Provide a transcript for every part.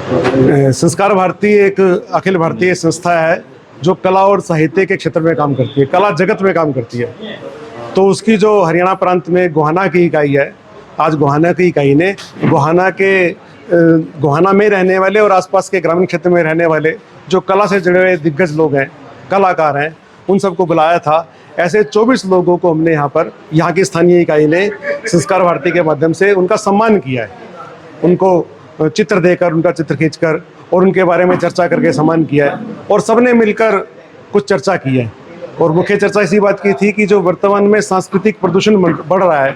संस्कार भारती एक अखिल भारतीय संस्था है जो कला और साहित्य के क्षेत्र में काम करती है, कला जगत में काम करती है। तो उसकी जो हरियाणा प्रांत में गोहाना की इकाई है, आज गोहाना की इकाई ने गोहाना में रहने वाले और आसपास के ग्रामीण क्षेत्र में रहने वाले जो कला से जुड़े हुए दिग्गज लोग हैं, कलाकार हैं, उन सबको बुलाया था। ऐसे 24 लोगों को हमने यहाँ की स्थानीय इकाई ने संस्कार भारती के माध्यम से उनका सम्मान किया है। उनको चित्र देकर, उनका चित्र खींचकर और उनके बारे में चर्चा करके सम्मान किया है और सबने मिलकर कुछ चर्चा की है। और मुख्य चर्चा इसी बात की थी कि जो वर्तमान में सांस्कृतिक प्रदूषण बढ़ रहा है,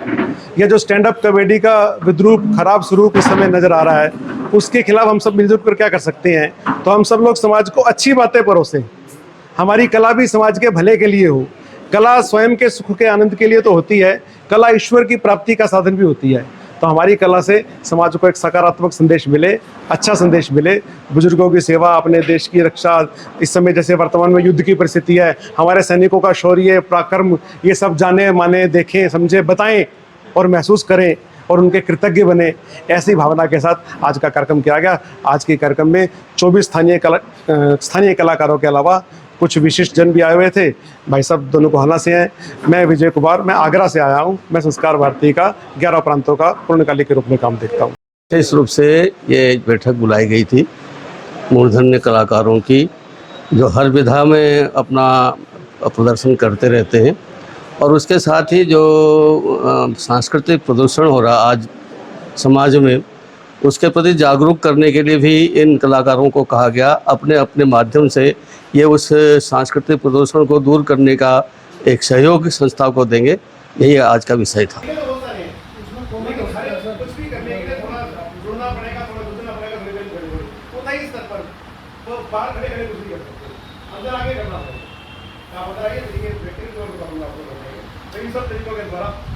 या जो स्टैंड अप कॉमेडी का विद्रूप, खराब स्वरूप इस समय नजर आ रहा है, उसके खिलाफ हम सब मिलजुल कर क्या कर सकते हैं। तो हम सब लोग समाज को अच्छी बातें परोसें। हमारी कला भी समाज के भले के लिए हो। कला स्वयं के सुख के आनंद के लिए तो होती है, कला ईश्वर की प्राप्ति का साधन भी होती है। तो हमारी कला से समाज को एक सकारात्मक संदेश मिले, अच्छा संदेश मिले, बुजुर्गों की सेवा, अपने देश की रक्षा। इस समय जैसे वर्तमान में युद्ध की परिस्थिति है, हमारे सैनिकों का शौर्य, पराक्रम, ये सब जाने माने, देखें, समझे, बताएं और महसूस करें और उनके कृतज्ञ बने। ऐसी भावना के साथ आज का कार्यक्रम किया गया। आज के कार्यक्रम में 24 स्थानीय कलाकारों के अलावा कुछ विशिष्ट जन भी आए हुए थे। भाई साहब दोनों गोहाना से हैं, मैं विजय कुमार, मैं आगरा से आया हूं। मैं संस्कार भारती का 11 प्रांतों का पूर्णकालिक के रूप में काम देखता हूं। इस रूप से ये बैठक बुलाई गई थी मूर्धन्य कलाकारों की, जो हर विधा में अपना प्रदर्शन करते रहते हैं। और उसके साथ ही जो सांस्कृतिक प्रदूषण हो रहा आज समाज में, उसके प्रति जागरूक करने के लिए भी इन कलाकारों को कहा गया अपने अपने माध्यम से ये उस सांस्कृतिक प्रदूषण को दूर करने का एक सहयोग संस्था को देंगे। यही आज का विषय था।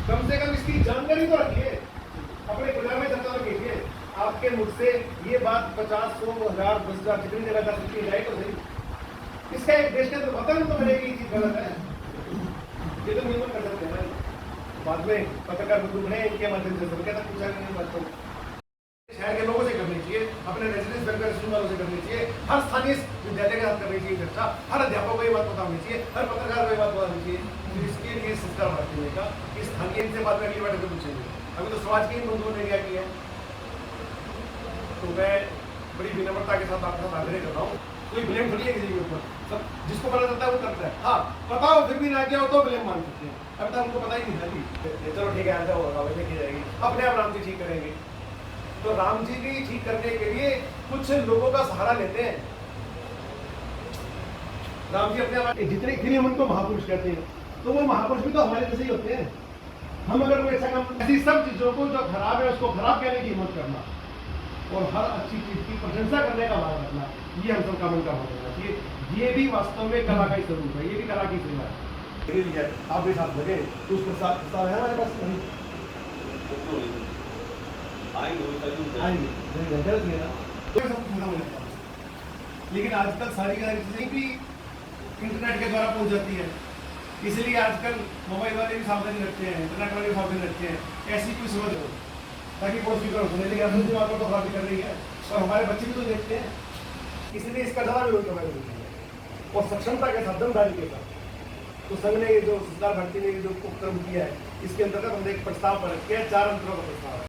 कम से कम इसकी जानकारी तो रखिए, अपने परिवार में चर्चा तो कीजिए। आपके मुझसे ये बात 50, 100, 1000, 10,000 जितनी जगह जा सकती है, तो सही। इसका एक देश के अंदर पता नहीं तो मिलेगी ये चीज गलत है, ये तो नियमन कर सकते हैं। बाद में पत्रकार ग्रुप है, इनके माध्यम से सबके तक पूछा नहीं बात को शहर के लोगों से करनी चाहिए, अपने रेजिडेंस वेलफेयर स्कूल वालों से करनी चाहिए, हर स्थानीय विद्यालय के साथ करनी चाहिए चर्चा, हर अध्यापक को ये बात पता होनी चाहिए, हर पत्रकार को ये बात पता होनी चाहिए। तो इसके लिए संस्कार भारती का इस स्थानीय से बात में अगली बैठक में पूछेंगे। अभी तो समाज के इन बंधुओं ने क्या किया है, तो मैं बड़ी विनम्रता के साथ आपका आग्रह कर रहा हूँ, कोई ब्लेम थोड़ी है किसी के ऊपर। सब जिसको पता चलता है वो करता है। हाँ, पता हो फिर भी ना किया हो तो ब्लेम मान सकते हैं। अब तक हमको पता ही नहीं था। चलो ठीक है, आंसर होगा, वैसे की जाएगी, अपने आप राम जी ठीक करेंगे। तो राम जी भी ठीक करने के लिए कुछ लोगों का सहारा लेते हैं। राम जी अपने आप जितने इतने हम उनको महापुरुष कहते हैं, तो वो महापुरुष भी तो हमारे जैसे ही होते हैं। हम अगर कोई ऐसा काम, ऐसी सब चीजों को जो खराब है उसको खराब कहने की हिम्मत करना और हर अच्छी चीज की प्रशंसा करने का भाव रखना, ये हम सब का मन का होना चाहिए। ये भी वास्तव में कला का ही स्वरूप है, ये भी कला की सेवा है। आप भी साथ लगे तो उस प्रस्ताव है हमारे पास लेकिन आजकल सारी चीजें भी इंटरनेट के द्वारा पहुंच जाती है, इसलिए आजकल मोबाइल वाले भी सावधानी रखते हैं, इंटरनेट वाले भी सावधानी रखते हैं। ऐसी कोई समझ हो ताकि कोई स्वीकार सुने, लेकिन अपने दिमाग को तो खराबी कर रही है और हमारे बच्चे भी तो देखते हैं, इसलिए इसका ज़्यादा विरोध करना जरूरी है और सक्षमता के साथ, दमदारी के साथ। तो संघ ने ये जो संस्कार भारती ने जो उपक्रम किया है, इसके अंतर्गत हमने एक प्रस्ताव पर रखे हैं, 4 अंतरों का प्रस्ताव है।